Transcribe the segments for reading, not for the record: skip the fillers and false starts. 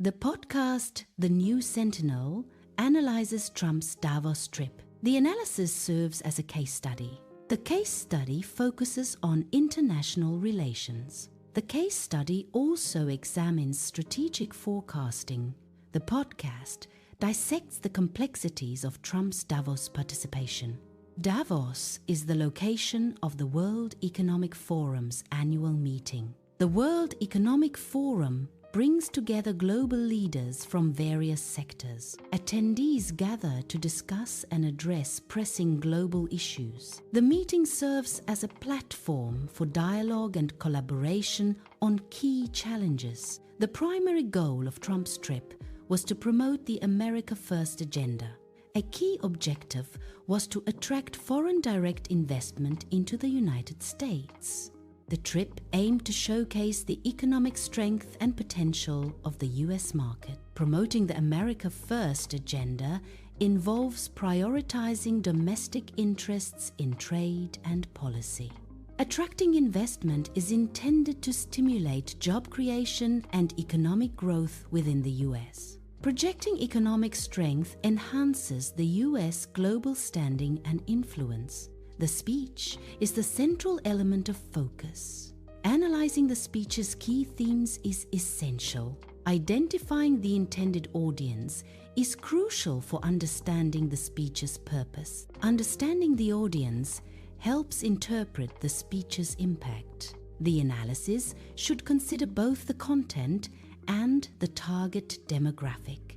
The podcast, The New Sentinel, analyzes Trump's Davos trip. The analysis serves as a case study. The case study focuses on international relations. The case study also examines strategic forecasting. The podcast dissects the complexities of Trump's Davos participation. Davos is the location of the World Economic Forum's annual meeting. The World Economic Forum brings together global leaders from various sectors. Attendees gather to discuss and address pressing global issues. The meeting serves as a platform for dialogue and collaboration on key challenges. The primary goal of Trump's trip was to promote the America First agenda. A key objective was to attract foreign direct investment into the United States. The trip aimed to showcase the economic strength and potential of the US market. Promoting the America First agenda involves prioritizing domestic interests in trade and policy. Attracting investment is intended to stimulate job creation and economic growth within the US. Projecting economic strength enhances the US global standing and influence. The speech is the central element of focus. Analyzing the speech's key themes is essential. Identifying the intended audience is crucial for understanding the speech's purpose. Understanding the audience helps interpret the speech's impact. The analysis should consider both the content and the target demographic.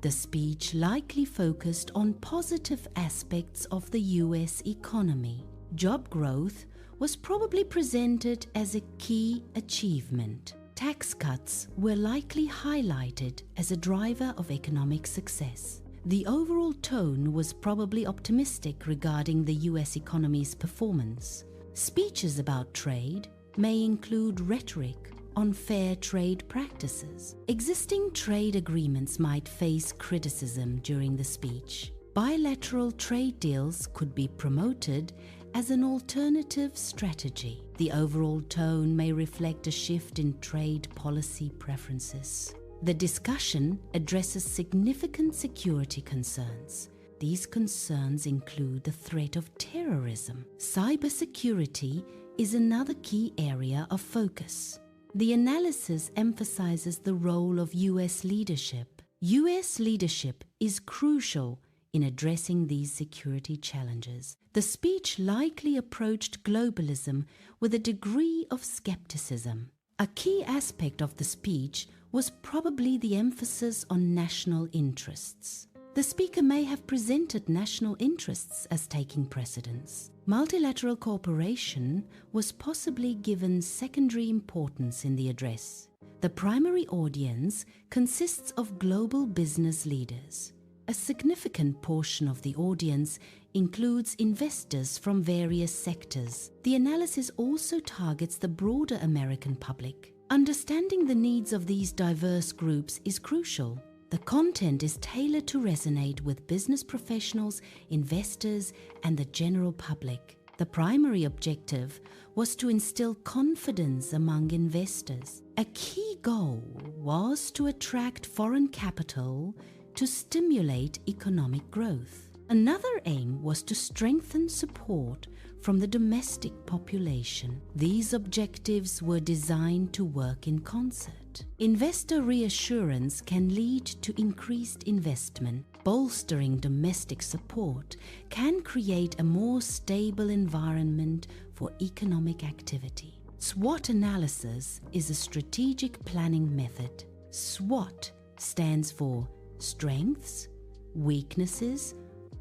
The speech likely focused on positive aspects of the US economy. Job growth was probably presented as a key achievement. Tax cuts were likely highlighted as a driver of economic success. The overall tone was probably optimistic regarding the US economy's performance. Speeches about trade may include rhetoric on fair trade practices. Existing trade agreements might face criticism during the speech. Bilateral trade deals could be promoted as an alternative strategy. The overall tone may reflect a shift in trade policy preferences. The discussion addresses significant security concerns. These concerns include the threat of terrorism. Cybersecurity is another key area of focus. The analysis emphasizes the role of US leadership. US leadership is crucial in addressing these security challenges. The speech likely approached globalism with a degree of skepticism. A key aspect of the speech was probably the emphasis on national interests. The speaker may have presented national interests as taking precedence. Multilateral cooperation was possibly given secondary importance in the address. The primary audience consists of global business leaders. A significant portion of the audience includes investors from various sectors. The analysis also targets the broader American public. Understanding the needs of these diverse groups is crucial. The content is tailored to resonate with business professionals, investors, and the general public. The primary objective was to instill confidence among investors. A key goal was to attract foreign capital to stimulate economic growth. Another aim was to strengthen support from the domestic population. These objectives were designed to work in concert. Investor reassurance can lead to increased investment. Bolstering domestic support can create a more stable environment for economic activity. SWOT analysis is a strategic planning method. SWOT stands for strengths, weaknesses,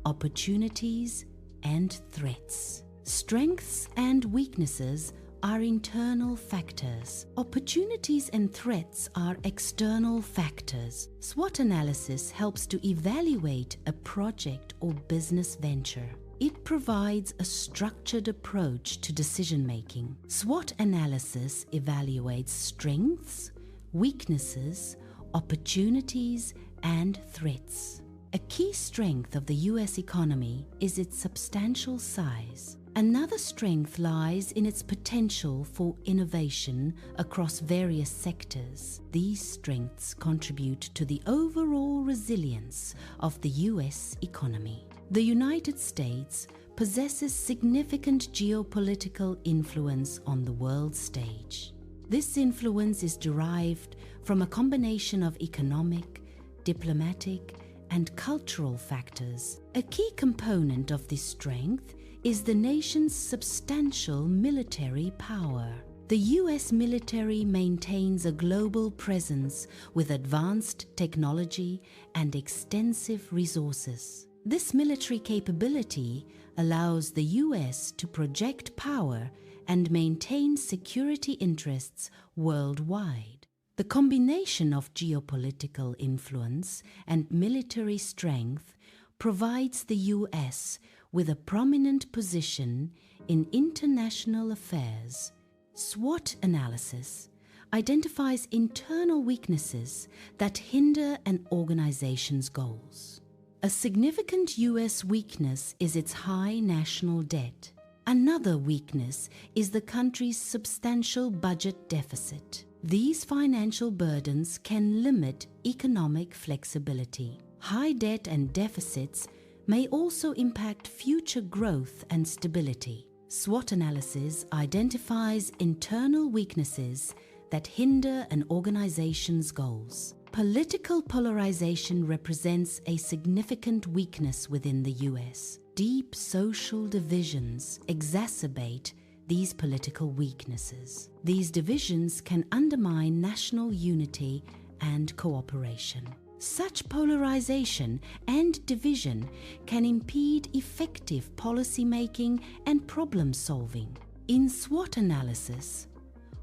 opportunities, and threats. Strengths and weaknesses are internal factors. Opportunities and threats are external factors. SWOT analysis helps to evaluate a project or business venture. It provides a structured approach to decision-making. SWOT analysis evaluates strengths, weaknesses, opportunities, and threats. A key strength of the US economy is its substantial size. Another strength lies in its potential for innovation across various sectors. These strengths contribute to the overall resilience of the US economy. The United States possesses significant geopolitical influence on the world stage. This influence is derived from a combination of economic, diplomatic, and cultural factors. A key component of this strength is the nation's substantial military power. The US military maintains a global presence with advanced technology and extensive resources. This military capability allows the US to project power and maintain security interests worldwide. The combination of geopolitical influence and military strength provides the US with a prominent position in international affairs. SWOT analysis identifies internal weaknesses that hinder an organization's goals. A significant US weakness is its high national debt. Another weakness is the country's substantial budget deficit. These financial burdens can limit economic flexibility. High debt and deficits may also impact future growth and stability. SWOT analysis identifies internal weaknesses that hinder an organization's goals. Political polarization represents a significant weakness within the US. Deep social divisions exacerbate these political weaknesses. These divisions can undermine national unity and cooperation. Such polarization and division can impede effective policymaking and problem-solving. In SWOT analysis,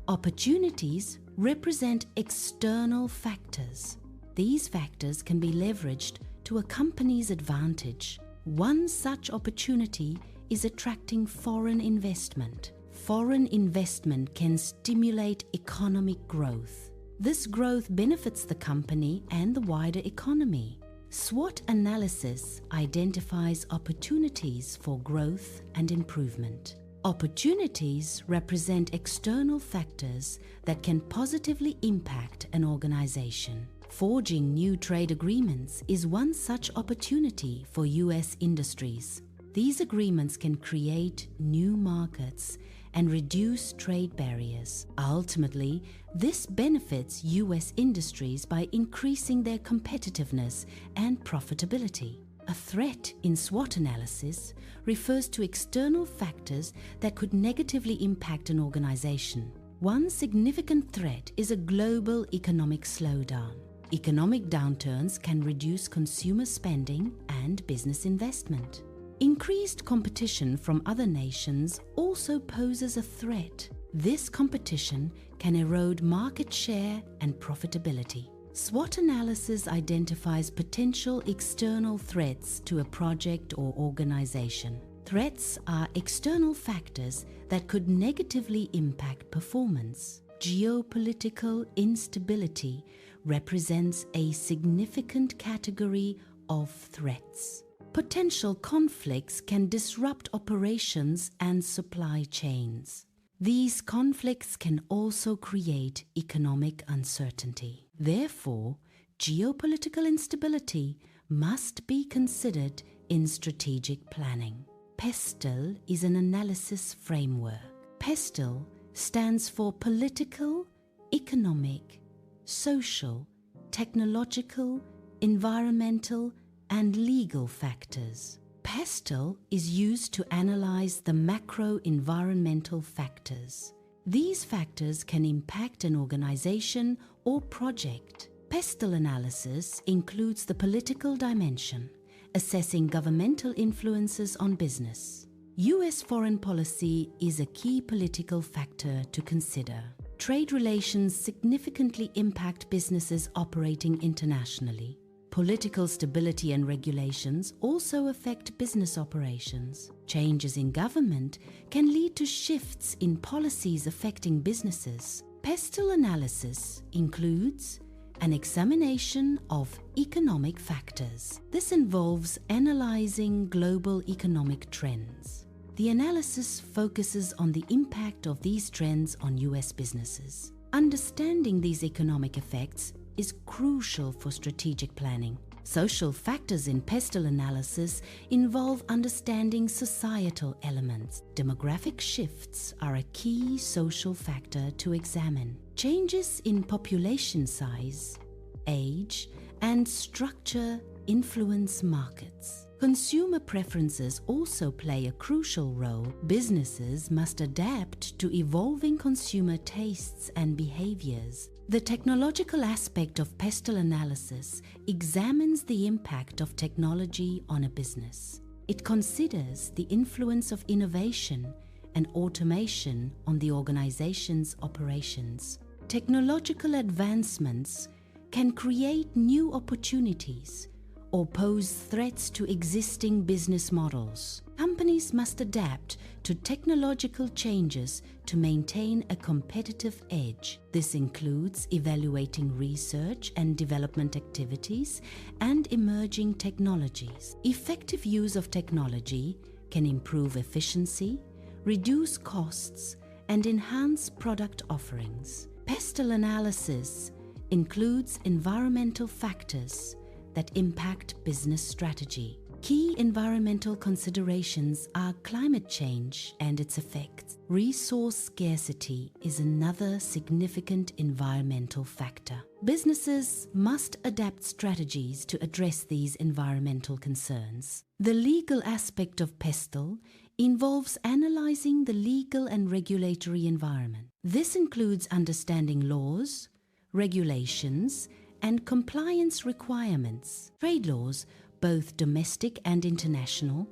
opportunities represent external factors. These factors can be leveraged to a company's advantage. One such opportunity is attracting foreign investment. Foreign investment can stimulate economic growth. This growth benefits the company and the wider economy. SWOT analysis identifies opportunities for growth and improvement. Opportunities represent external factors that can positively impact an organization. Forging new trade agreements is one such opportunity for US industries. These agreements can create new markets and reduce trade barriers. Ultimately, this benefits US industries by increasing their competitiveness and profitability. A threat in SWOT analysis refers to external factors that could negatively impact an organization. One significant threat is a global economic slowdown. Economic downturns can reduce consumer spending and business investment. Increased competition from other nations also poses a threat. This competition can erode market share and profitability. SWOT analysis identifies potential external threats to a project or organization. Threats are external factors that could negatively impact performance. Geopolitical instability represents a significant category of threats. Potential conflicts can disrupt operations and supply chains. These conflicts can also create economic uncertainty. Therefore, geopolitical instability must be considered in strategic planning. PESTEL is an analysis framework. PESTEL stands for political, economic, social, technological, environmental, and legal factors. PESTEL is used to analyze the macro-environmental factors. These factors can impact an organization or project. PESTEL analysis includes the political dimension, assessing governmental influences on business. US foreign policy is a key political factor to consider. Trade relations significantly impact businesses operating internationally. Political stability and regulations also affect business operations. Changes in government can lead to shifts in policies affecting businesses. PESTEL analysis includes an examination of economic factors. This involves analyzing global economic trends. The analysis focuses on the impact of these trends on US businesses. Understanding these economic effects is crucial for strategic planning. Social factors in PESTEL analysis involve understanding societal elements. Demographic shifts are a key social factor to examine. Changes in population size, age, and structure influence markets. Consumer preferences also play a crucial role. Businesses must adapt to evolving consumer tastes and behaviors. The technological aspect of PESTEL analysis examines the impact of technology on a business. It considers the influence of innovation and automation on the organization's operations. Technological advancements can create new opportunities or pose threats to existing business models. Companies must adapt to technological changes to maintain a competitive edge. This includes evaluating research and development activities and emerging technologies. Effective use of technology can improve efficiency, reduce costs, and enhance product offerings. PESTEL analysis includes environmental factors that impact business strategy. Key environmental considerations are climate change and its effects. Resource scarcity is another significant environmental factor. Businesses must adapt strategies to address these environmental concerns. The legal aspect of PESTEL involves analyzing the legal and regulatory environment. This includes understanding laws, regulations, and compliance requirements. Trade laws, both domestic and international,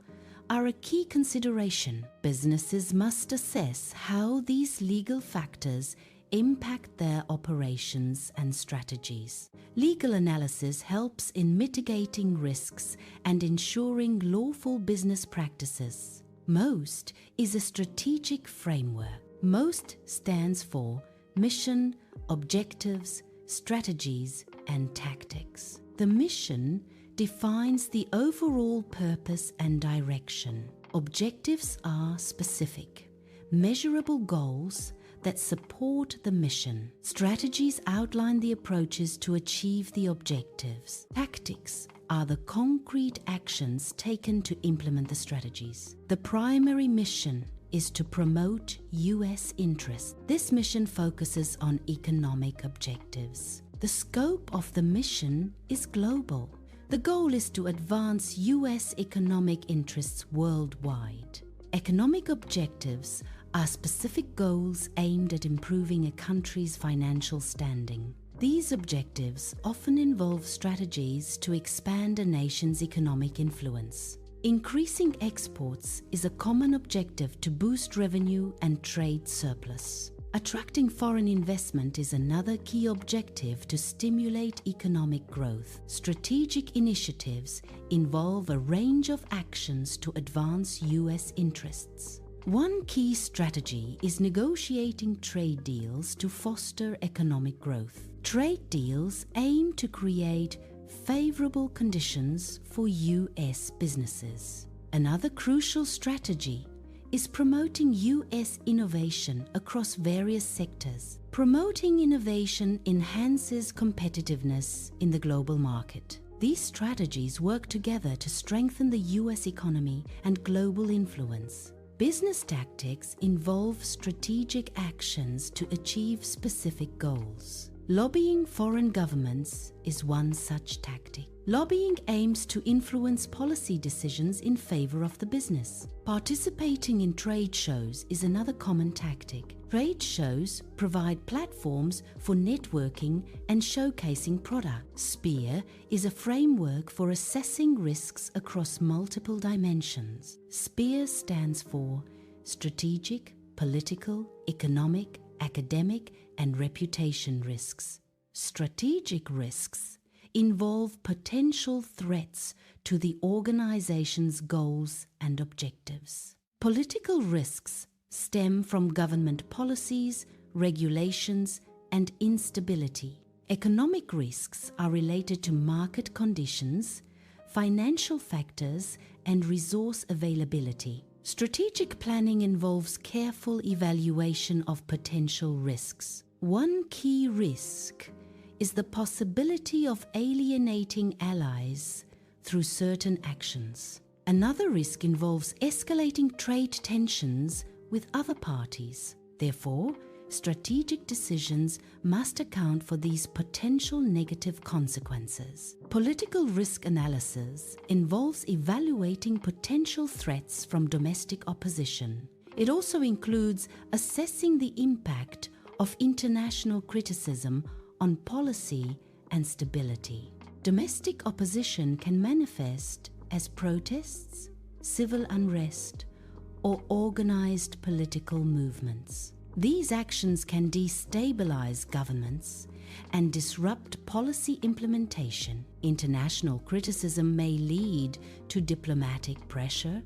are a key consideration. Businesses must assess how these legal factors impact their operations and strategies. Legal analysis helps in mitigating risks and ensuring lawful business practices. MOST is a strategic framework. MOST stands for Mission, Objectives, Strategies, and Tactics. The mission defines the overall purpose and direction. Objectives are specific, measurable goals that support the mission. Strategies outline the approaches to achieve the objectives. Tactics are the concrete actions taken to implement the strategies. The primary mission is to promote US interests. This mission focuses on economic objectives. The scope of the mission is global. The goal is to advance US economic interests worldwide. Economic objectives are specific goals aimed at improving a country's financial standing. These objectives often involve strategies to expand a nation's economic influence. Increasing exports is a common objective to boost revenue and trade surplus. Attracting foreign investment is another key objective to stimulate economic growth. Strategic initiatives involve a range of actions to advance US interests. One key strategy is negotiating trade deals to foster economic growth. Trade deals aim to create favorable conditions for US businesses. Another crucial strategy is promoting US innovation across various sectors. Promoting innovation enhances competitiveness in the global market. These strategies work together to strengthen the US economy and global influence. Business tactics involve strategic actions to achieve specific goals. Lobbying foreign governments is one such tactic. Lobbying aims to influence policy decisions in favor of the business. Participating in trade shows is another common tactic. Trade shows provide platforms for networking and showcasing products. SPEAR is a framework for assessing risks across multiple dimensions. SPEAR stands for Strategic, Political, Economic, Academic, and Reputation Risks. Strategic risks involve potential threats to the organization's goals and objectives. Political risks stem from government policies, regulations, and instability. Economic risks are related to market conditions, financial factors, and resource availability. Strategic planning involves careful evaluation of potential risks. One key risk is the possibility of alienating allies through certain actions. Another risk involves escalating trade tensions with other parties. Therefore, strategic decisions must account for these potential negative consequences. Political risk analysis involves evaluating potential threats from domestic opposition. It also includes assessing the impact of international criticism on policy and stability. Domestic opposition can manifest as protests, civil unrest, or organized political movements. These actions can destabilize governments and disrupt policy implementation. International criticism may lead to diplomatic pressure,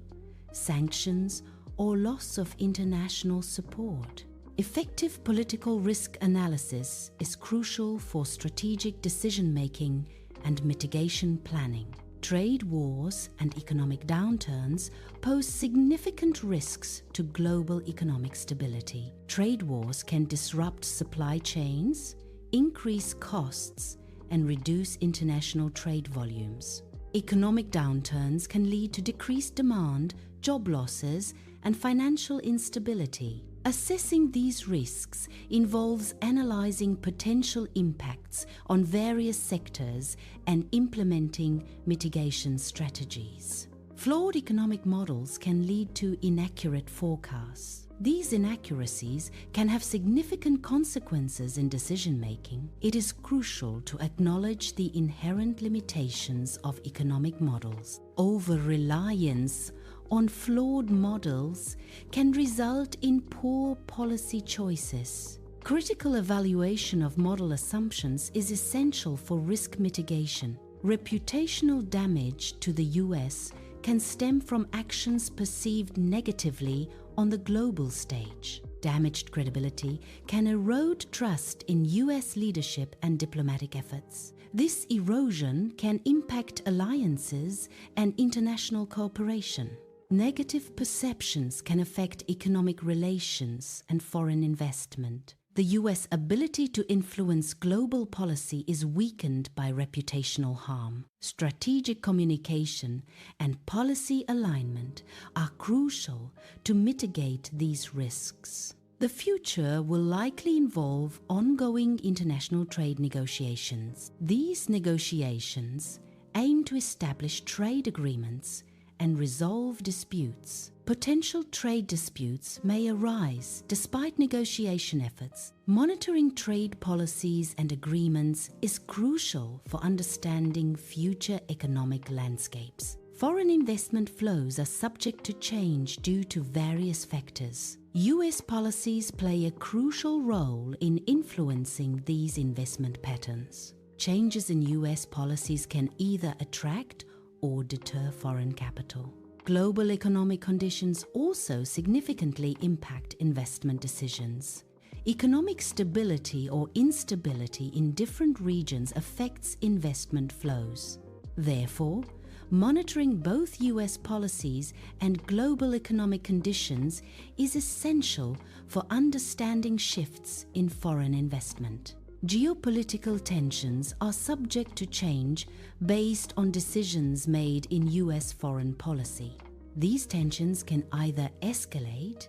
sanctions, or loss of international support. Effective political risk analysis is crucial for strategic decision-making and mitigation planning. Trade wars and economic downturns pose significant risks to global economic stability. Trade wars can disrupt supply chains, increase costs, and reduce international trade volumes. Economic downturns can lead to decreased demand, job losses, and financial instability. Assessing these risks involves analyzing potential impacts on various sectors and implementing mitigation strategies. Flawed economic models can lead to inaccurate forecasts. These inaccuracies can have significant consequences in decision-making. It is crucial to acknowledge the inherent limitations of economic models. Over-reliance on flawed models can result in poor policy choices. Critical evaluation of model assumptions is essential for risk mitigation. Reputational damage to the US can stem from actions perceived negatively on the global stage. Damaged credibility can erode trust in US leadership and diplomatic efforts. This erosion can impact alliances and international cooperation. Negative perceptions can affect economic relations and foreign investment. The US ability to influence global policy is weakened by reputational harm. Strategic communication and policy alignment are crucial to mitigate these risks. The future will likely involve ongoing international trade negotiations. These negotiations aim to establish trade agreements and resolve disputes. Potential trade disputes may arise despite negotiation efforts. Monitoring trade policies and agreements is crucial for understanding future economic landscapes. Foreign investment flows are subject to change due to various factors. US policies play a crucial role in influencing these investment patterns. Changes in US policies can either attract or deter foreign capital. Global economic conditions also significantly impact investment decisions. Economic stability or instability in different regions affects investment flows. Therefore, monitoring both US policies and global economic conditions is essential for understanding shifts in foreign investment. Geopolitical tensions are subject to change based on decisions made in US foreign policy. These tensions can either escalate,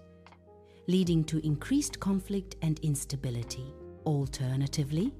leading to increased conflict and instability. Alternatively,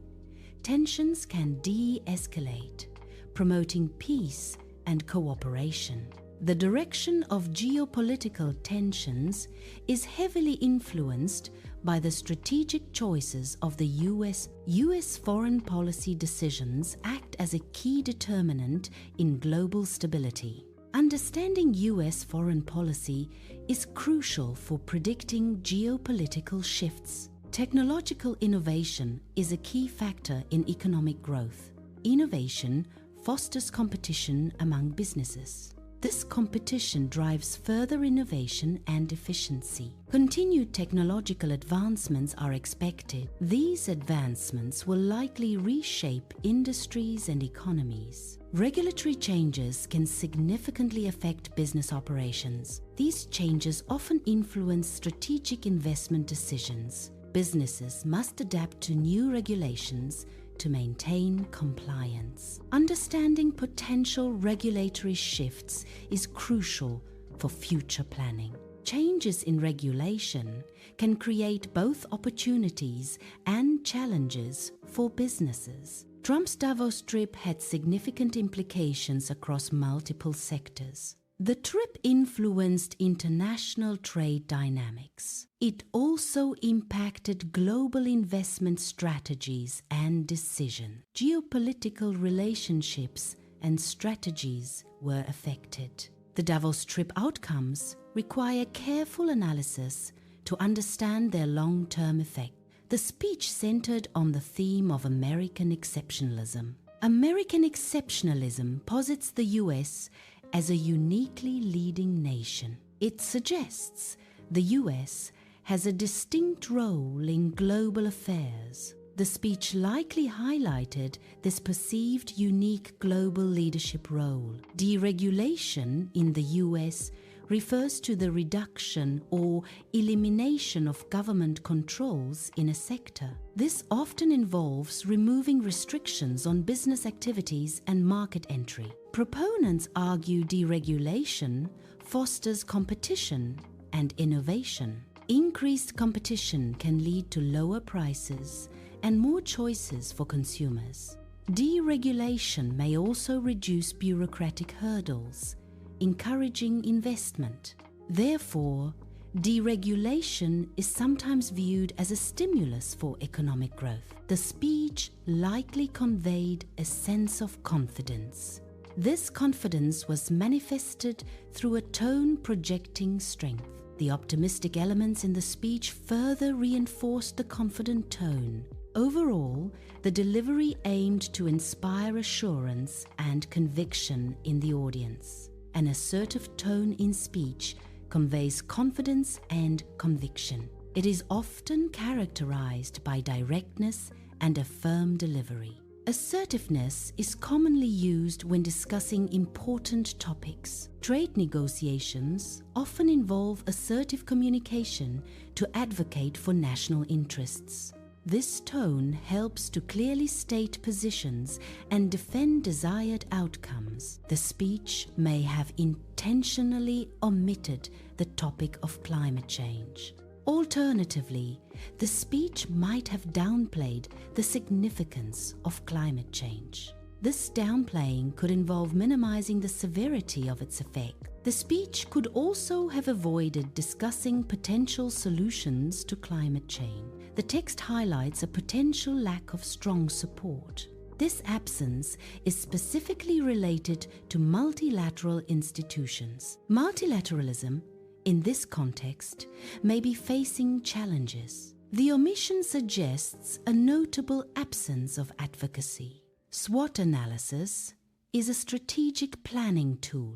tensions can de-escalate, promoting peace and cooperation. The direction of geopolitical tensions is heavily influenced by the strategic choices of the US. US foreign policy decisions act as a key determinant in global stability. Understanding US foreign policy is crucial for predicting geopolitical shifts. Technological innovation is a key factor in economic growth. Innovation fosters competition among businesses. This competition drives further innovation and efficiency. Continued technological advancements are expected. These advancements will likely reshape industries and economies. Regulatory changes can significantly affect business operations. These changes often influence strategic investment decisions. Businesses must adapt to new regulations to maintain compliance. Understanding potential regulatory shifts is crucial for future planning. Changes in regulation can create both opportunities and challenges for businesses. Trump's Davos trip had significant implications across multiple sectors. The trip influenced international trade dynamics. It also impacted global investment strategies and decisions. Geopolitical relationships and strategies were affected. The Davos trip outcomes require careful analysis to understand their long-term effect. The speech centered on the theme of American exceptionalism. American exceptionalism posits the US as a uniquely leading nation. It suggests the US has a distinct role in global affairs. The speech likely highlighted this perceived unique global leadership role. Deregulation in the US refers to the reduction or elimination of government controls in a sector. This often involves removing restrictions on business activities and market entry. Proponents argue deregulation fosters competition and innovation. Increased competition can lead to lower prices and more choices for consumers. Deregulation may also reduce bureaucratic hurdles, encouraging investment. Therefore, deregulation is sometimes viewed as a stimulus for economic growth. The speech likely conveyed a sense of confidence. This confidence was manifested through a tone projecting strength. The optimistic elements in the speech further reinforced the confident tone. Overall, the delivery aimed to inspire assurance and conviction in the audience. An assertive tone in speech conveys confidence and conviction. It is often characterized by directness and a firm delivery. Assertiveness is commonly used when discussing important topics. Trade negotiations often involve assertive communication to advocate for national interests. This tone helps to clearly state positions and defend desired outcomes. The speech may have intentionally omitted the topic of climate change. Alternatively, the speech might have downplayed the significance of climate change. This downplaying could involve minimizing the severity of its effect. The speech could also have avoided discussing potential solutions to climate change. The text highlights a potential lack of strong support. This absence is specifically related to multilateral institutions. Multilateralism, in this context, may be facing challenges. The omission suggests a notable absence of advocacy. SWOT analysis is a strategic planning tool.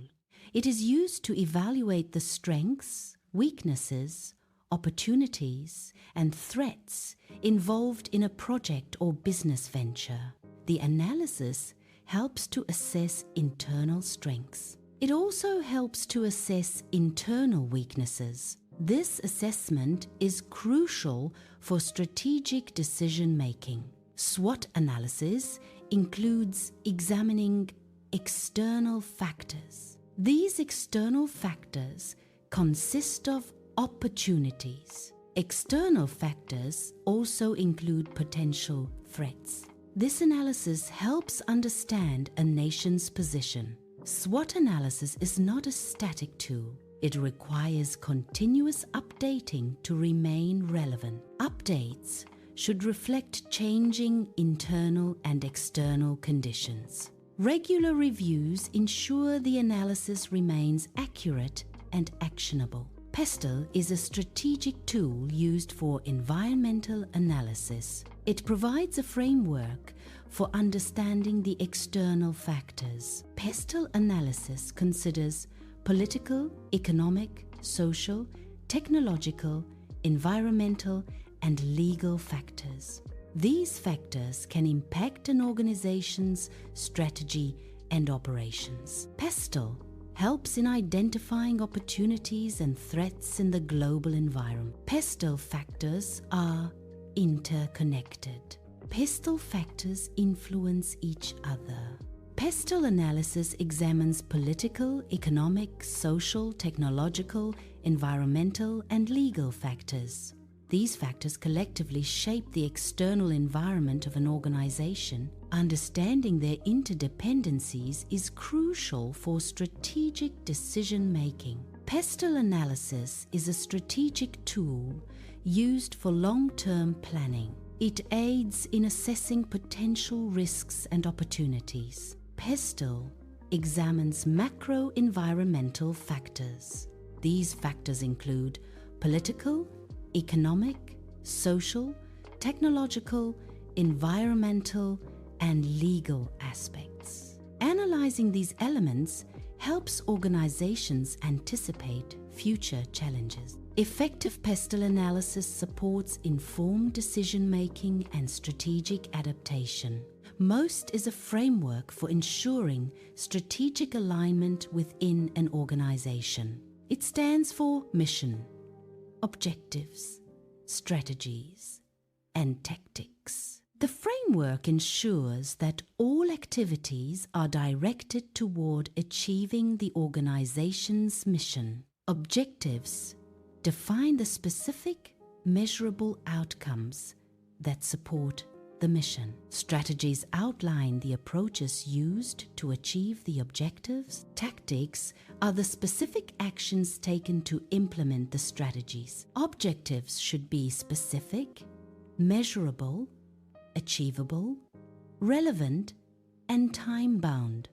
It is used to evaluate the strengths, weaknesses, opportunities, and threats involved in a project or business venture. The analysis helps to assess internal strengths. It also helps to assess internal weaknesses. This assessment is crucial for strategic decision-making. SWOT analysis includes examining external factors. These external factors consist of opportunities. External factors also include potential threats. This analysis helps understand a nation's position. SWOT analysis is not a static tool. It requires continuous updating to remain relevant. Updates should reflect changing internal and external conditions. Regular reviews ensure the analysis remains accurate and actionable. PESTEL is a strategic tool used for environmental analysis. It provides a framework for understanding the external factors. PESTEL analysis considers political, economic, social, technological, environmental, and legal factors. These factors can impact an organization's strategy and operations. PESTEL helps in identifying opportunities and threats in the global environment. PESTEL factors are interconnected. PESTEL factors influence each other. PESTEL analysis examines political, economic, social, technological, environmental, and legal factors. These factors collectively shape the external environment of an organization. Understanding their interdependencies is crucial for strategic decision-making. PESTEL analysis is a strategic tool used for long-term planning. It aids in assessing potential risks and opportunities. PESTEL examines macro-environmental factors. These factors include political, economic, social, technological, environmental, and legal aspects. Analyzing these elements helps organizations anticipate future challenges. Effective PESTEL analysis supports informed decision-making and strategic adaptation. MOST is a framework for ensuring strategic alignment within an organization. It stands for mission, objectives, strategies, and tactics. The framework ensures that all activities are directed toward achieving the organization's mission. Objectives define the specific, measurable outcomes that support the mission. Strategies outline the approaches used to achieve the objectives. Tactics are the specific actions taken to implement the strategies. Objectives should be specific, measurable, achievable, relevant, and time-bound.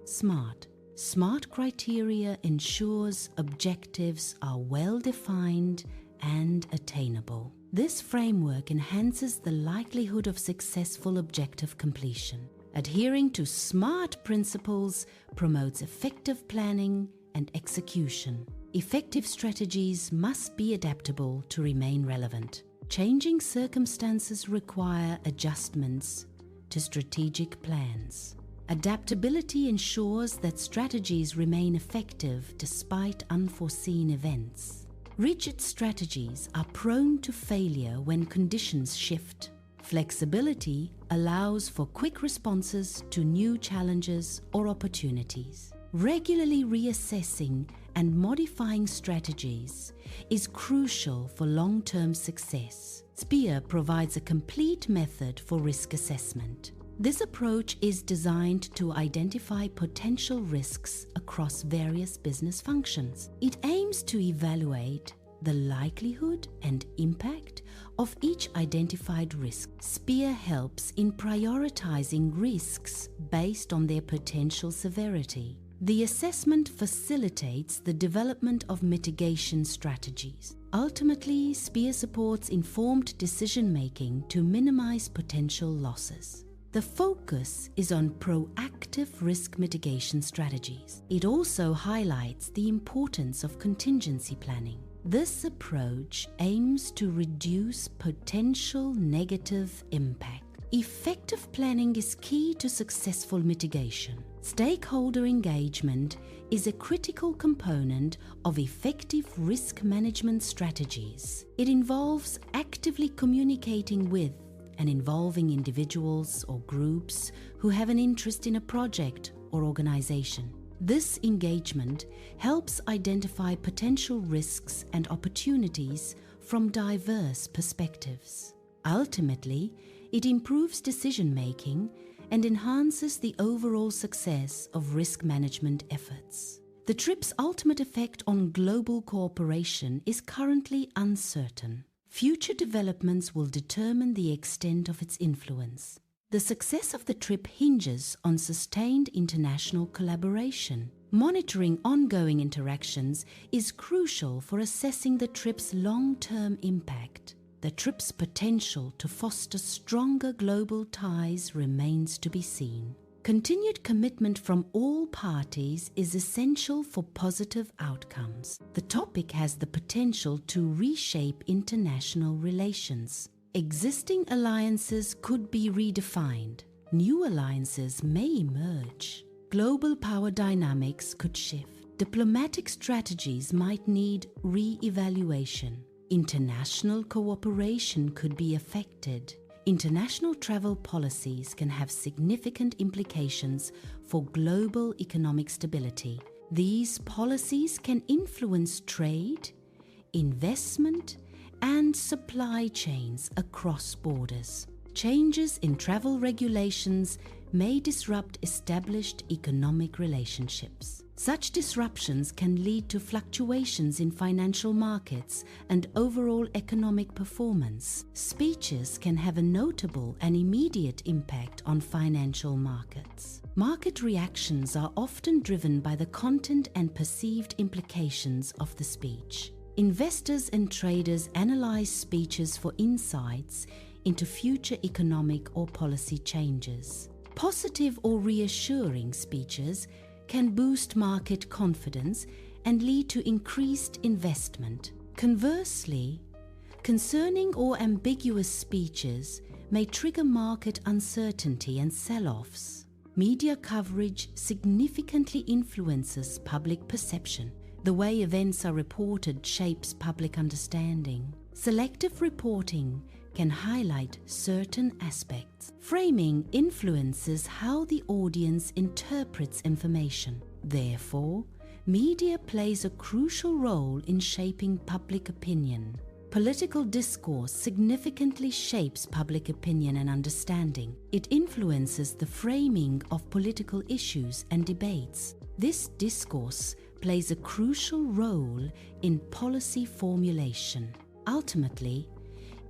SMART. SMART criteria ensures objectives are well-defined and attainable. This framework enhances the likelihood of successful objective completion. Adhering to SMART principles promotes effective planning and execution. Effective strategies must be adaptable to remain relevant. Changing circumstances require adjustments to strategic plans. Adaptability ensures that strategies remain effective despite unforeseen events. Rigid strategies are prone to failure when conditions shift. Flexibility allows for quick responses to new challenges or opportunities. Regularly reassessing and modifying strategies is crucial for long-term success. SPEAR provides a complete method for risk assessment. This approach is designed to identify potential risks across various business functions. It aims to evaluate the likelihood and impact of each identified risk. SPEAR helps in prioritizing risks based on their potential severity. The assessment facilitates the development of mitigation strategies. Ultimately, SPEAR supports informed decision-making to minimize potential losses. The focus is on proactive risk mitigation strategies. It also highlights the importance of contingency planning. This approach aims to reduce potential negative impact. Effective planning is key to successful mitigation. Stakeholder engagement is a critical component of effective risk management strategies. It involves actively communicating with and involving individuals or groups who have an interest in a project or organization. This engagement helps identify potential risks and opportunities from diverse perspectives. Ultimately, it improves decision-making and enhances the overall success of risk management efforts. The TRIP's ultimate effect on global cooperation is currently uncertain. Future developments will determine the extent of its influence. The success of the TRIP hinges on sustained international collaboration. Monitoring ongoing interactions is crucial for assessing the TRIP's long-term impact. The TRIP's potential to foster stronger global ties remains to be seen. Continued commitment from all parties is essential for positive outcomes. The topic has the potential to reshape international relations. Existing alliances could be redefined. New alliances may emerge. Global power dynamics could shift. Diplomatic strategies might need re-evaluation. International cooperation could be affected. International travel policies can have significant implications for global economic stability. These policies can influence trade, investment, and supply chains across borders. Changes in travel regulations may disrupt established economic relationships. Such disruptions can lead to fluctuations in financial markets and overall economic performance. Speeches can have a notable and immediate impact on financial markets. Market reactions are often driven by the content and perceived implications of the speech. Investors and traders analyze speeches for insights into future economic or policy changes. Positive or reassuring speeches can boost market confidence and lead to increased investment. Conversely, concerning or ambiguous speeches may trigger market uncertainty and sell-offs. Media coverage significantly influences public perception. The way events are reported shapes public understanding. Selective reporting can highlight certain aspects. Framing influences how the audience interprets information. Therefore, media plays a crucial role in shaping public opinion. Political discourse significantly shapes public opinion and understanding. It influences the framing of political issues and debates. This discourse plays a crucial role in policy formulation. Ultimately,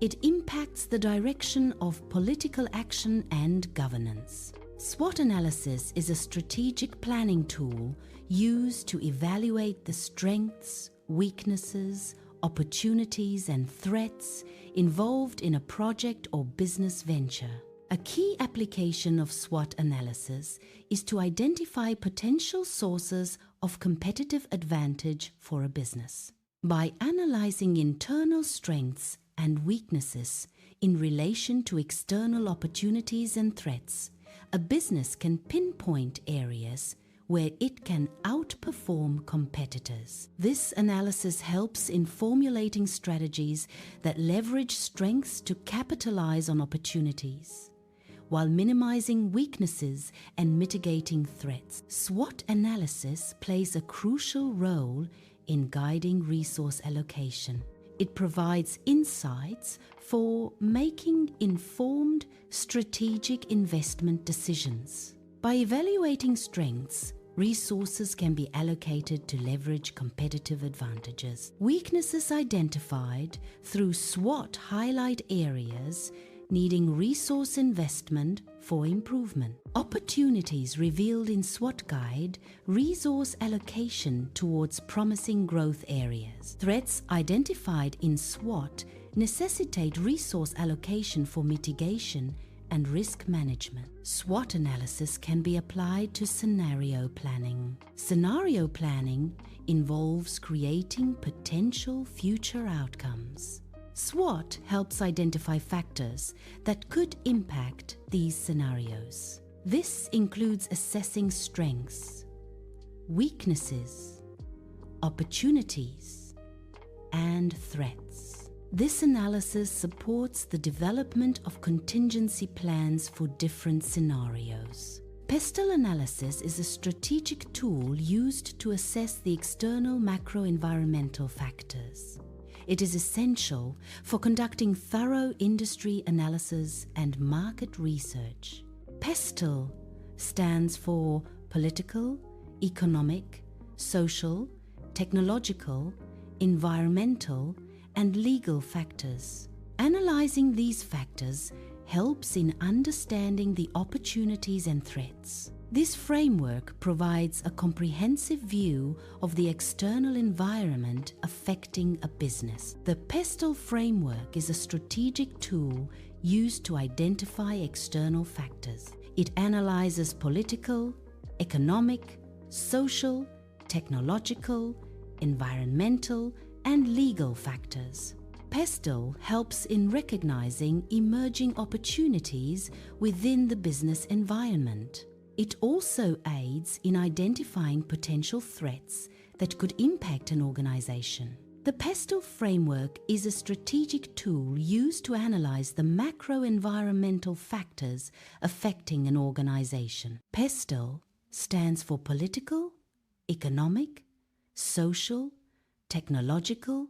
it impacts the direction of political action and governance. SWOT analysis is a strategic planning tool used to evaluate the strengths, weaknesses, opportunities, and threats involved in a project or business venture. A key application of SWOT analysis is to identify potential sources of competitive advantage for a business. By analyzing internal strengths and weaknesses in relation to external opportunities and threats, a business can pinpoint areas where it can outperform competitors. This analysis helps in formulating strategies that leverage strengths to capitalize on opportunities, while minimizing weaknesses and mitigating threats. SWOT analysis plays a crucial role in guiding resource allocation. It provides insights for making informed strategic investment decisions. By evaluating strengths, resources can be allocated to leverage competitive advantages. Weaknesses identified through SWOT highlight areas needing resource investment for improvement. Opportunities revealed in SWOT guide resource allocation towards promising growth areas. Threats identified in SWOT necessitate resource allocation for mitigation and risk management. SWOT analysis can be applied to scenario planning. Scenario planning involves creating potential future outcomes. SWOT helps identify factors that could impact these scenarios. This includes assessing strengths, weaknesses, opportunities, and threats. This analysis supports the development of contingency plans for different scenarios. PESTEL analysis is a strategic tool used to assess the external macro-environmental factors. It is essential for conducting thorough industry analysis and market research. PESTEL stands for political, economic, social, technological, environmental, and legal factors. Analyzing these factors helps in understanding the opportunities and threats. This framework provides a comprehensive view of the external environment affecting a business. The PESTEL framework is a strategic tool used to identify external factors. It analyzes political, economic, social, technological, environmental, and legal factors. PESTEL helps in recognizing emerging opportunities within the business environment. It also aids in identifying potential threats that could impact an organization. The PESTEL framework is a strategic tool used to analyze the macro-environmental factors affecting an organization. PESTEL stands for political, economic, social, technological,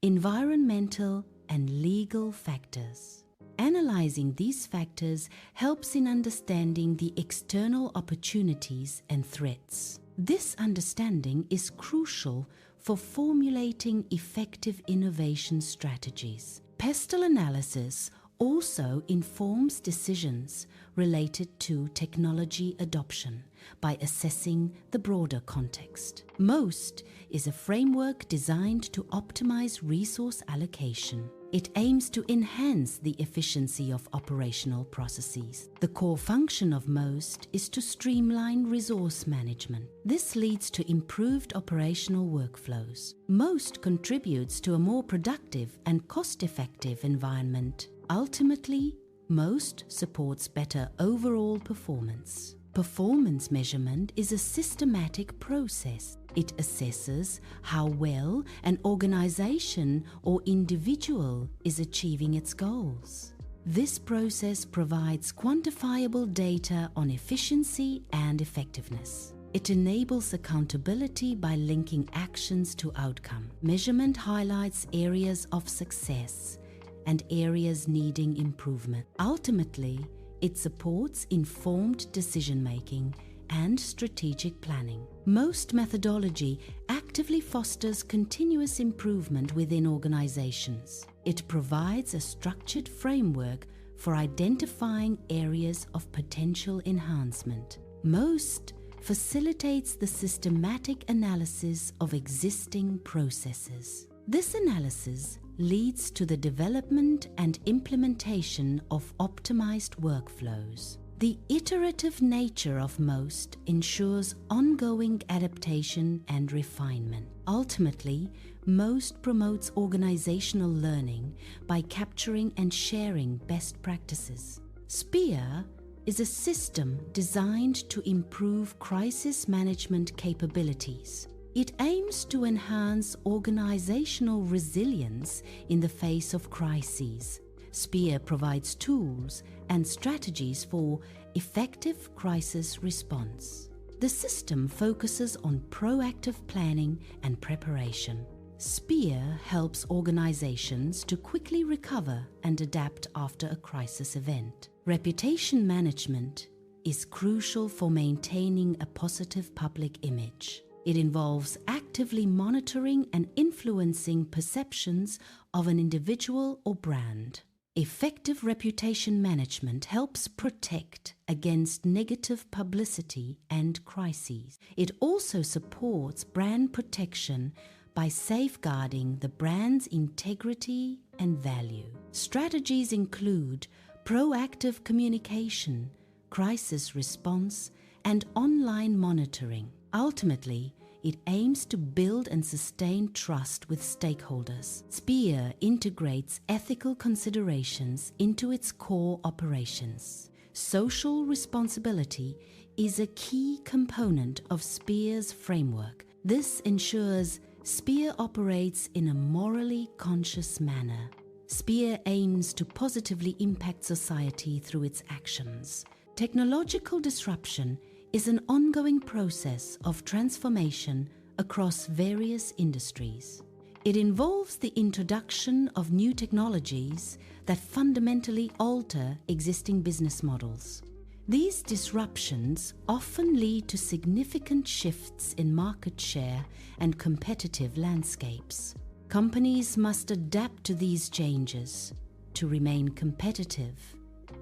environmental, and legal factors. Analyzing these factors helps in understanding the external opportunities and threats. This understanding is crucial for formulating effective innovation strategies. PESTEL analysis also informs decisions related to technology adoption by assessing the broader context. MOST is a framework designed to optimize resource allocation. It aims to enhance the efficiency of operational processes. The core function of MOST is to streamline resource management. This leads to improved operational workflows. MOST contributes to a more productive and cost-effective environment. Ultimately, MOST supports better overall performance. Performance measurement is a systematic process. It assesses how well an organization or individual is achieving its goals. This process provides quantifiable data on efficiency and effectiveness. It enables accountability by linking actions to outcome. Measurement highlights areas of success and areas needing improvement. Ultimately, it supports informed decision-making and strategic planning. MOST methodology actively fosters continuous improvement within organizations. It provides a structured framework for identifying areas of potential enhancement. MOST facilitates the systematic analysis of existing processes. This analysis leads to the development and implementation of optimized workflows. The iterative nature of MOST ensures ongoing adaptation and refinement. Ultimately, MOST promotes organizational learning by capturing and sharing best practices. SPEAR is a system designed to improve crisis management capabilities. It aims to enhance organizational resilience in the face of crises. SPEAR provides tools and strategies for effective crisis response. The system focuses on proactive planning and preparation. SPEAR helps organizations to quickly recover and adapt after a crisis event. Reputation management is crucial for maintaining a positive public image. It involves actively monitoring and influencing perceptions of an individual or brand. Effective reputation management helps protect against negative publicity and crises. It also supports brand protection by safeguarding the brand's integrity and value. Strategies include proactive communication, crisis response, and online monitoring. Ultimately, it aims to build and sustain trust with stakeholders. SPEAR integrates ethical considerations into its core operations. Social responsibility is a key component of SPEAR's framework. This ensures SPEAR operates in a morally conscious manner. SPEAR aims to positively impact society through its actions. Technological disruption is an ongoing process of transformation across various industries. It involves the introduction of new technologies that fundamentally alter existing business models. These disruptions often lead to significant shifts in market share and competitive landscapes. Companies must adapt to these changes to remain competitive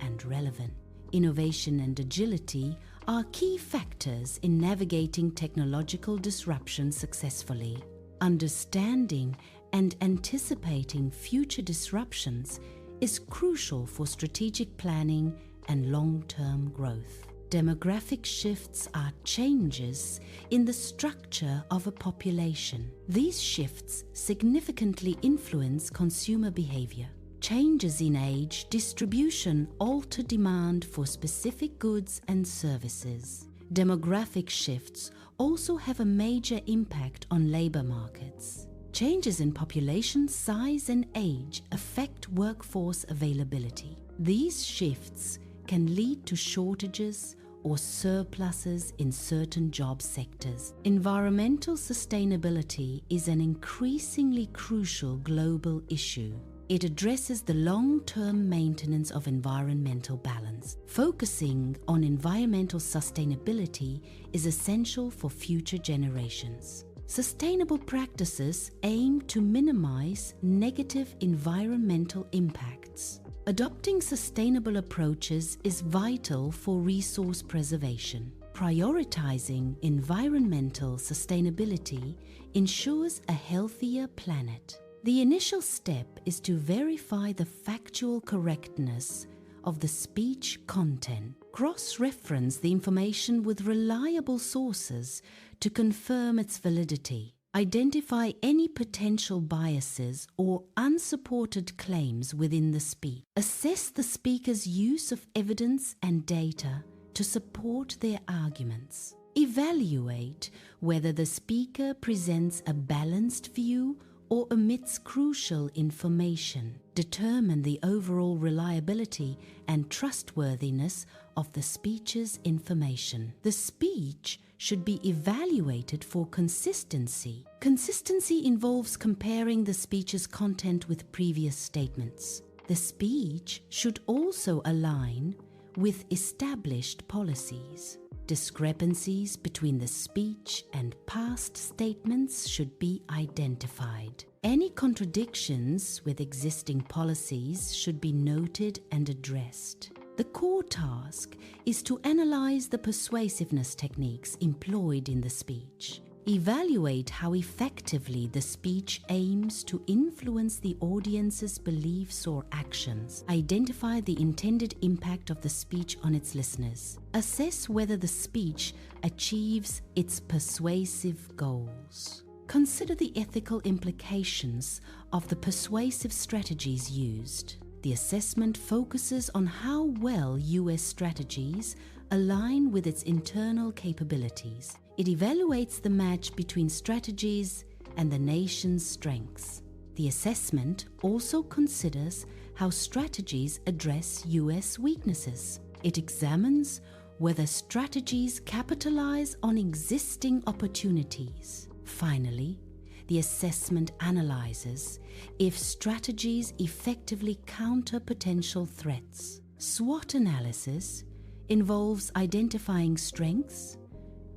and relevant. Innovation and agility are key factors in navigating technological disruption successfully. Understanding and anticipating future disruptions is crucial for strategic planning and long-term growth. Demographic shifts are changes in the structure of a population. These shifts significantly influence consumer behavior. Changes in age distribution alter demand for specific goods and services. Demographic shifts also have a major impact on labor markets. Changes in population size and age affect workforce availability. These shifts can lead to shortages or surpluses in certain job sectors. Environmental sustainability is an increasingly crucial global issue. It addresses the long-term maintenance of environmental balance. Focusing on environmental sustainability is essential for future generations. Sustainable practices aim to minimize negative environmental impacts. Adopting sustainable approaches is vital for resource preservation. Prioritizing environmental sustainability ensures a healthier planet. The initial step is to verify the factual correctness of the speech content. Cross-reference the information with reliable sources to confirm its validity. Identify any potential biases or unsupported claims within the speech. Assess the speaker's use of evidence and data to support their arguments. Evaluate whether the speaker presents a balanced view or omits crucial information. Determine the overall reliability and trustworthiness of the speech's information. The speech should be evaluated for consistency. Consistency involves comparing the speech's content with previous statements. The speech should also align with established policies. Discrepancies between the speech and past statements should be identified. Any contradictions with existing policies should be noted and addressed. The core task is to analyze the persuasiveness techniques employed in the speech. Evaluate how effectively the speech aims to influence the audience's beliefs or actions. Identify the intended impact of the speech on its listeners. Assess whether the speech achieves its persuasive goals. Consider the ethical implications of the persuasive strategies used. The assessment focuses on how well U.S. strategies align with its internal capabilities. It evaluates the match between strategies and the nation's strengths. The assessment also considers how strategies address U.S. weaknesses. It examines whether strategies capitalize on existing opportunities. Finally, the assessment analyzes if strategies effectively counter potential threats. SWOT analysis involves identifying strengths,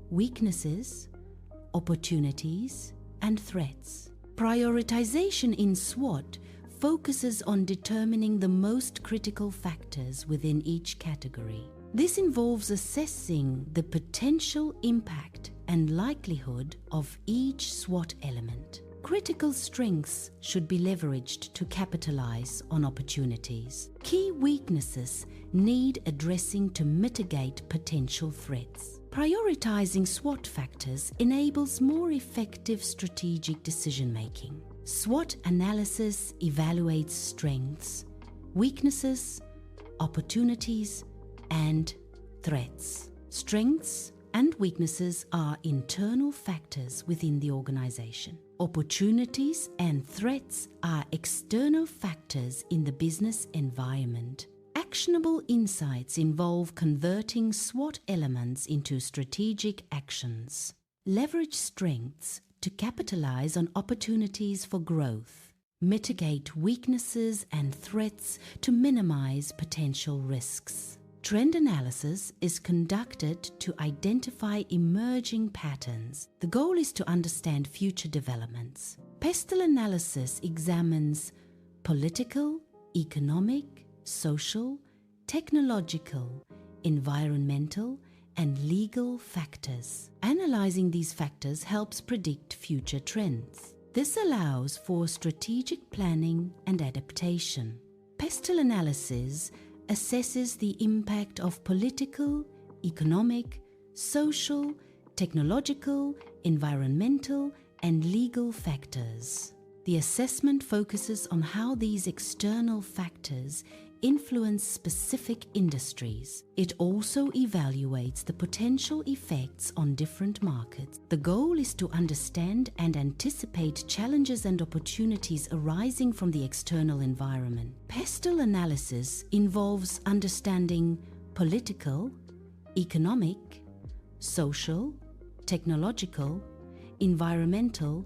weaknesses, opportunities, and threats. Prioritization in SWOT focuses on determining the most critical factors within each category. This involves assessing the potential impact and likelihood of each SWOT element. Critical strengths should be leveraged to capitalize on opportunities. Key weaknesses need addressing to mitigate potential threats. Prioritizing SWOT factors enables more effective strategic decision-making. SWOT analysis evaluates strengths, weaknesses, opportunities, and threats. Strengths and weaknesses are internal factors within the organization. Opportunities and threats are external factors in the business environment. Actionable insights involve converting SWOT elements into strategic actions. Leverage strengths to capitalize on opportunities for growth. Mitigate weaknesses and threats to minimize potential risks. Trend analysis is conducted to identify emerging patterns. The goal is to understand future developments. PESTEL analysis examines political, economic, social, technological, environmental, and legal factors. Analyzing these factors helps predict future trends. This allows for strategic planning and adaptation. PESTEL analysis assesses the impact of political, economic, social, technological, environmental, and legal factors. The assessment focuses on how these external factors influence specific industries. It also evaluates the potential effects on different markets. The goal is to understand and anticipate challenges and opportunities arising from the external environment. PESTEL analysis involves understanding political, economic, social, technological, environmental,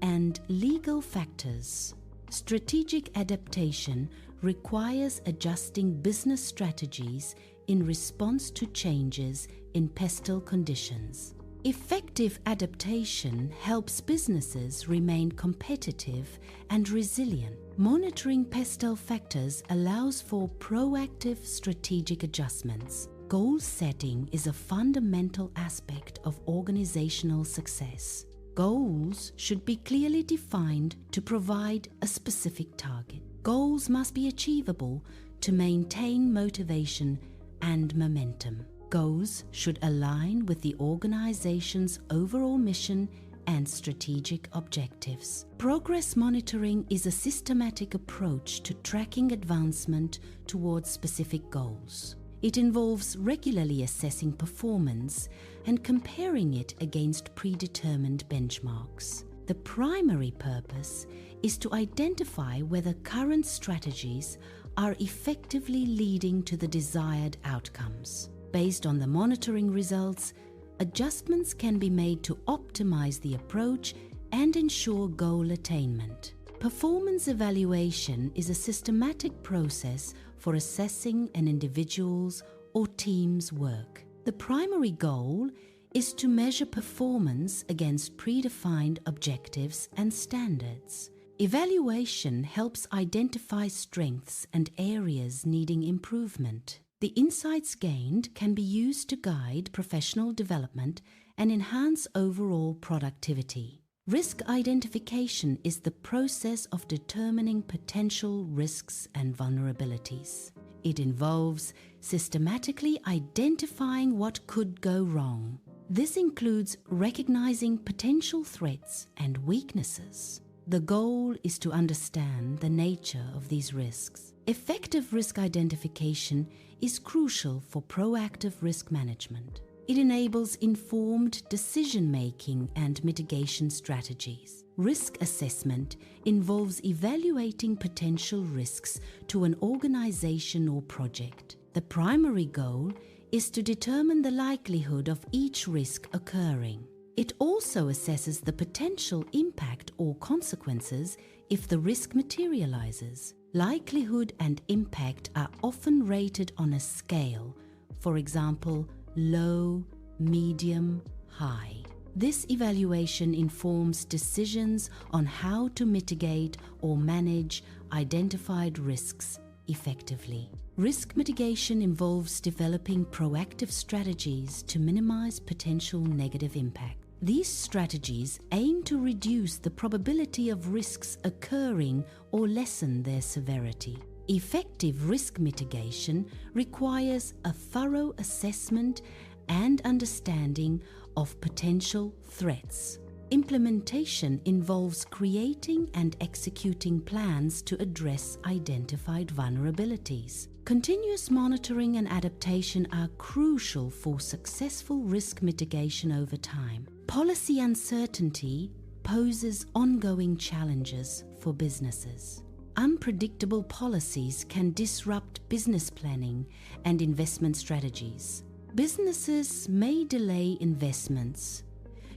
and legal factors. Strategic adaptation requires adjusting business strategies in response to changes in PESTEL conditions. Effective adaptation helps businesses remain competitive and resilient. Monitoring PESTEL factors allows for proactive strategic adjustments. Goal setting is a fundamental aspect of organizational success. Goals should be clearly defined to provide a specific target. Goals must be achievable to maintain motivation and momentum. Goals should align with the organization's overall mission and strategic objectives. Progress monitoring is a systematic approach to tracking advancement towards specific goals. It involves regularly assessing performance and comparing it against predetermined benchmarks. The primary purpose is to identify whether current strategies are effectively leading to the desired outcomes. Based on the monitoring results, adjustments can be made to optimize the approach and ensure goal attainment. Performance evaluation is a systematic process for assessing an individual's or team's work. The primary goal is to measure performance against predefined objectives and standards. Evaluation helps identify strengths and areas needing improvement. The insights gained can be used to guide professional development and enhance overall productivity. Risk identification is the process of determining potential risks and vulnerabilities. It involves systematically identifying what could go wrong. This includes recognizing potential threats and weaknesses. The goal is to understand the nature of these risks. Effective risk identification is crucial for proactive risk management. It enables informed decision-making and mitigation strategies. Risk assessment involves evaluating potential risks to an organization or project. The primary goal is to determine the likelihood of each risk occurring. It also assesses the potential impact or consequences if the risk materializes. Likelihood and impact are often rated on a scale, for example, low, medium, high. This evaluation informs decisions on how to mitigate or manage identified risks effectively. Risk mitigation involves developing proactive strategies to minimize potential negative impact. These strategies aim to reduce the probability of risks occurring or lessen their severity. Effective risk mitigation requires a thorough assessment and understanding of potential threats. Implementation involves creating and executing plans to address identified vulnerabilities. Continuous monitoring and adaptation are crucial for successful risk mitigation over time. Policy uncertainty poses ongoing challenges for businesses. Unpredictable policies can disrupt business planning and investment strategies. Businesses may delay investments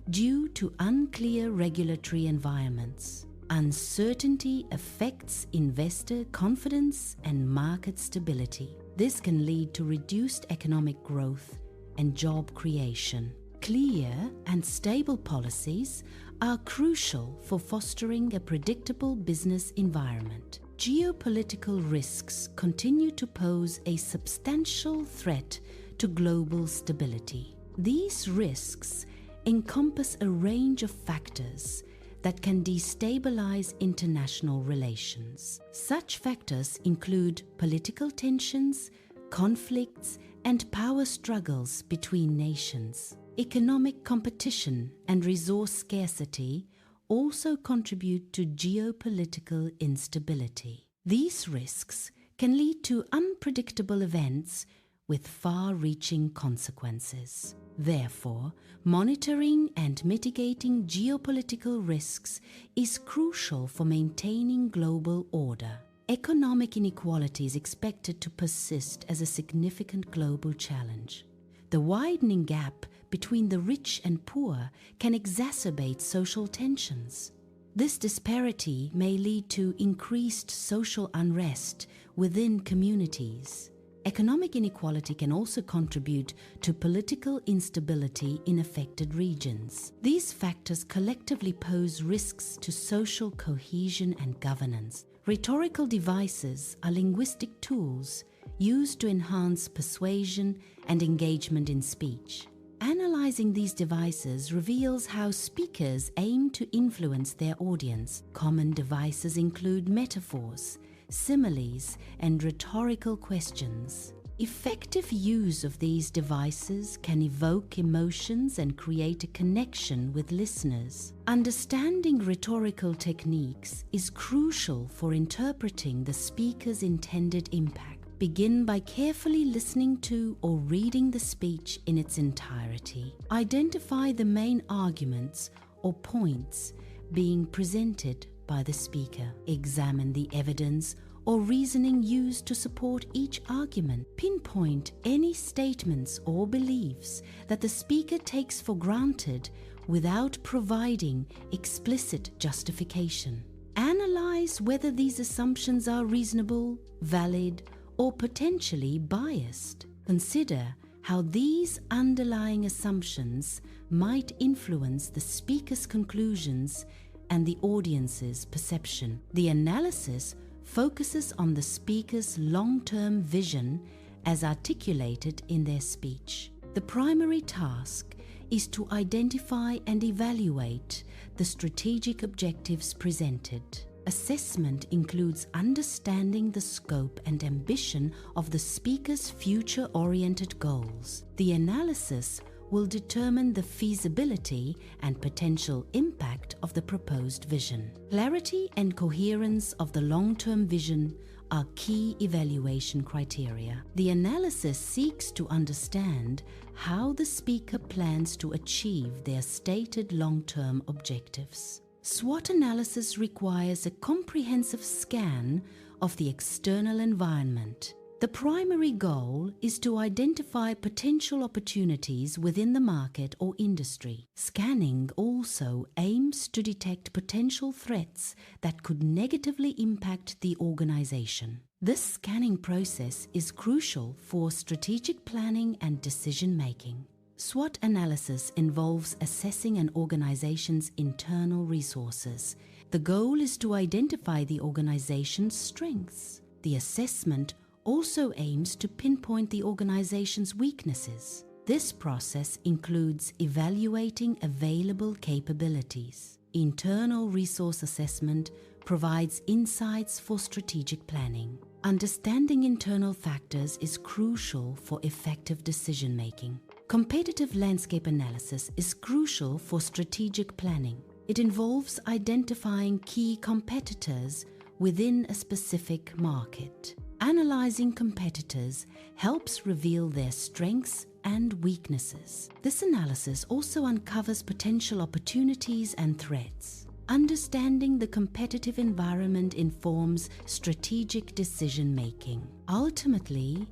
due to unclear regulatory environments. Uncertainty affects investor confidence and market stability. This can lead to reduced economic growth and job creation. Clear and stable policies are crucial for fostering a predictable business environment. Geopolitical risks continue to pose a substantial threat to global stability. These risks encompass a range of factors that can destabilize international relations. Such factors include political tensions, conflicts, and power struggles between nations. Economic competition and resource scarcity also contribute to geopolitical instability. These risks can lead to unpredictable events with far-reaching consequences. Therefore, monitoring and mitigating geopolitical risks is crucial for maintaining global order. Economic inequality is expected to persist as a significant global challenge. The widening gap between the rich and poor can exacerbate social tensions. This disparity may lead to increased social unrest within communities. Economic inequality can also contribute to political instability in affected regions. These factors collectively pose risks to social cohesion and governance. Rhetorical devices are linguistic tools used to enhance persuasion and engagement in speech. Analyzing these devices reveals how speakers aim to influence their audience. Common devices include metaphors, similes, and rhetorical questions. Effective use of these devices can evoke emotions and create a connection with listeners. Understanding rhetorical techniques is crucial for interpreting the speaker's intended impact. Begin by carefully listening to or reading the speech in its entirety. Identify the main arguments or points being presented by the speaker. Examine the evidence or reasoning used to support each argument. Pinpoint any statements or beliefs that the speaker takes for granted without providing explicit justification. Analyze whether these assumptions are reasonable, valid, or potentially biased. Consider how these underlying assumptions might influence the speaker's conclusions and the audience's perception. The analysis focuses on the speaker's long-term vision as articulated in their speech. The primary task is to identify and evaluate the strategic objectives presented. Assessment includes understanding the scope and ambition of the speaker's future-oriented goals. The analysis will determine the feasibility and potential impact of the proposed vision. Clarity and coherence of the long-term vision are key evaluation criteria. The analysis seeks to understand how the speaker plans to achieve their stated long-term objectives. SWOT analysis requires a comprehensive scan of the external environment. The primary goal is to identify potential opportunities within the market or industry. Scanning also aims to detect potential threats that could negatively impact the organization. This scanning process is crucial for strategic planning and decision-making. SWOT analysis involves assessing an organization's internal resources. The goal is to identify the organization's strengths. The assessment also aims to pinpoint the organization's weaknesses. This process includes evaluating available capabilities. Internal resource assessment provides insights for strategic planning. Understanding internal factors is crucial for effective decision-making. Competitive landscape analysis is crucial for strategic planning. It involves identifying key competitors within a specific market. Analyzing competitors helps reveal their strengths and weaknesses. This analysis also uncovers potential opportunities and threats. Understanding the competitive environment informs strategic decision-making. Ultimately,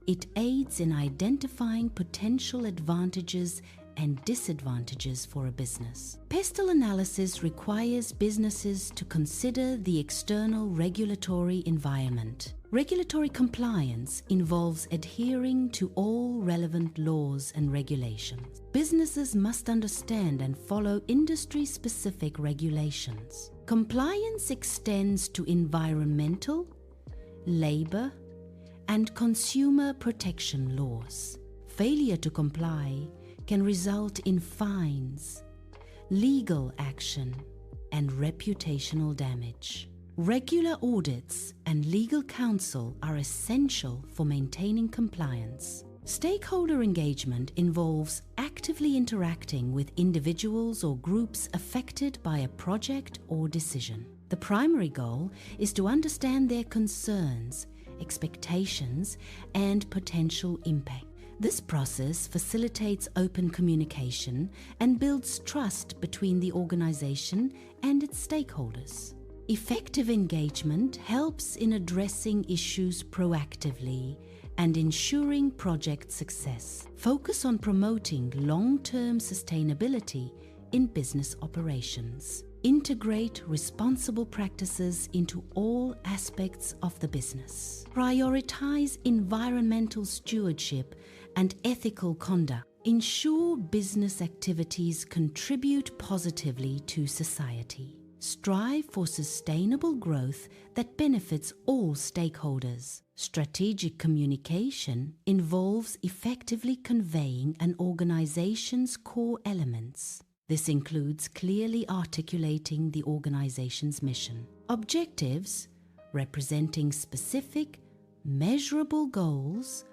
it aids in identifying potential advantages and disadvantages for a business. PESTEL analysis requires businesses to consider the external regulatory environment. Regulatory compliance involves adhering to all relevant laws and regulations. Businesses must understand and follow industry-specific regulations. Compliance extends to environmental, labor, and consumer protection laws. Failure to comply can result in fines, legal action, and reputational damage. Regular audits and legal counsel are essential for maintaining compliance. Stakeholder engagement involves actively interacting with individuals or groups affected by a project or decision. The primary goal is to understand their concerns, expectations, and potential impact. This process facilitates open communication and builds trust between the organization and its stakeholders. Effective engagement helps in addressing issues proactively and ensuring project success. Focus on promoting long-term sustainability in business operations. Integrate responsible practices into all aspects of the business. Prioritize environmental stewardship and ethical conduct. Ensure business activities contribute positively to society. Strive for sustainable growth that benefits all stakeholders. Strategic communication involves effectively conveying an organization's core elements. This includes clearly articulating the organization's mission. Objectives, representing specific, measurable goals,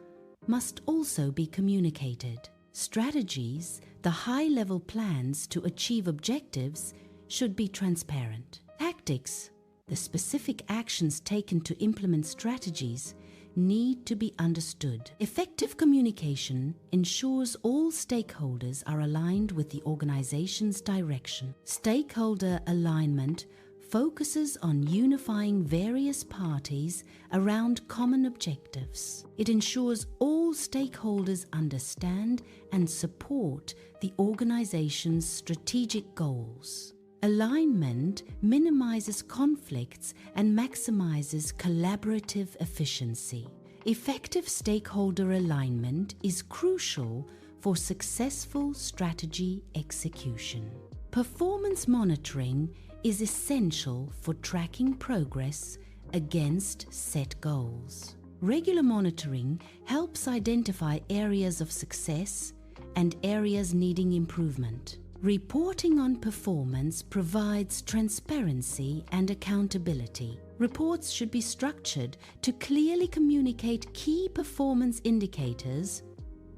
must also be communicated. Strategies, the high-level plans to achieve objectives, should be transparent. Tactics, the specific actions taken to implement strategies, need to be understood. Effective communication ensures all stakeholders are aligned with the organization's direction. Stakeholder alignment focuses on unifying various parties around common objectives. It ensures all stakeholders understand and support the organization's strategic goals. Alignment minimizes conflicts and maximizes collaborative efficiency. Effective stakeholder alignment is crucial for successful strategy execution. Performance monitoring is essential for tracking progress against set goals. Regular monitoring helps identify areas of success and areas needing improvement. Reporting on performance provides transparency and accountability. Reports should be structured to clearly communicate key performance indicators,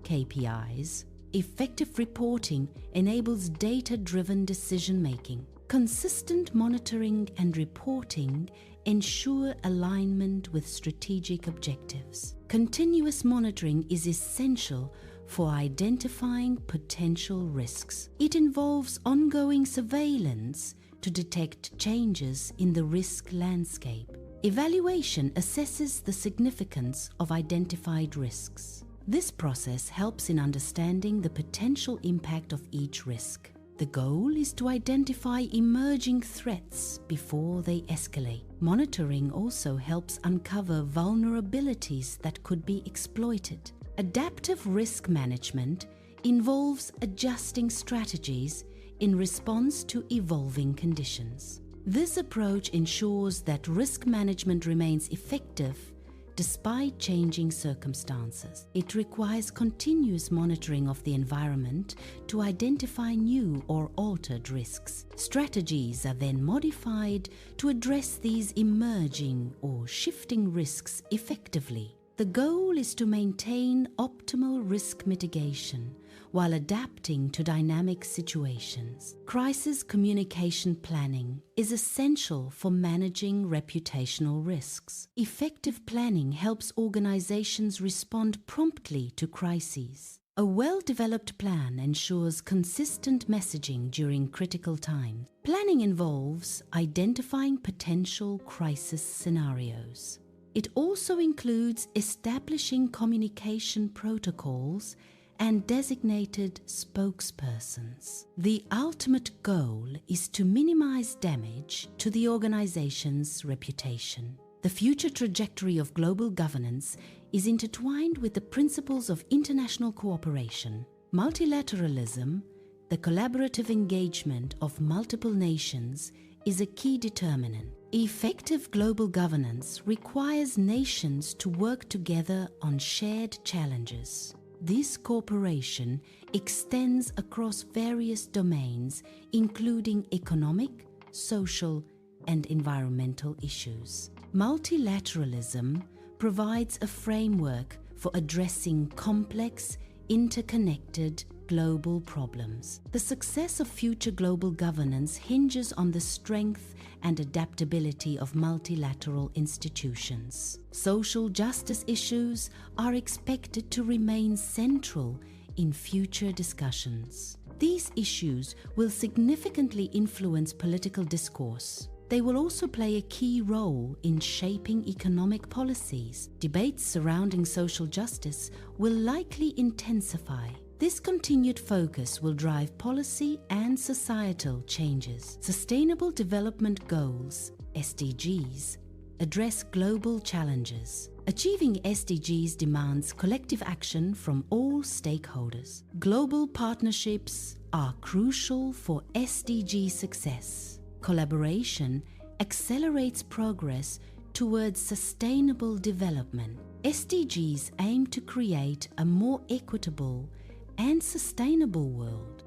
KPIs. Effective reporting enables data-driven decision-making. Consistent monitoring and reporting ensure alignment with strategic objectives. Continuous monitoring is essential for identifying potential risks. It involves ongoing surveillance to detect changes in the risk landscape. Evaluation assesses the significance of identified risks. This process helps in understanding the potential impact of each risk. The goal is to identify emerging threats before they escalate. Monitoring also helps uncover vulnerabilities that could be exploited. Adaptive risk management involves adjusting strategies in response to evolving conditions. This approach ensures that risk management remains effective despite changing circumstances. It requires continuous monitoring of the environment to identify new or altered risks. Strategies are then modified to address these emerging or shifting risks effectively. The goal is to maintain optimal risk mitigation while adapting to dynamic situations. Crisis communication planning is essential for managing reputational risks. Effective planning helps organizations respond promptly to crises. A well-developed plan ensures consistent messaging during critical times. Planning involves identifying potential crisis scenarios. It also includes establishing communication protocols and designated spokespersons. The ultimate goal is to minimize damage to the organization's reputation. The future trajectory of global governance is intertwined with the principles of international cooperation. Multilateralism, the collaborative engagement of multiple nations, is a key determinant. Effective global governance requires nations to work together on shared challenges. This cooperation extends across various domains, including economic, social, and environmental issues. Multilateralism provides a framework for addressing complex, interconnected global problems. The success of future global governance hinges on the strength and adaptability of multilateral institutions. Social justice issues are expected to remain central in future discussions. These issues will significantly influence political discourse. They will also play a key role in shaping economic policies. Debates surrounding social justice will likely intensify. This continued focus will drive policy and societal changes. Sustainable Development Goals, SDGs, address global challenges. Achieving SDGs demands collective action from all stakeholders. Global partnerships are crucial for SDG success. Collaboration accelerates progress towards sustainable development. SDGs aim to create a more equitable and sustainable world.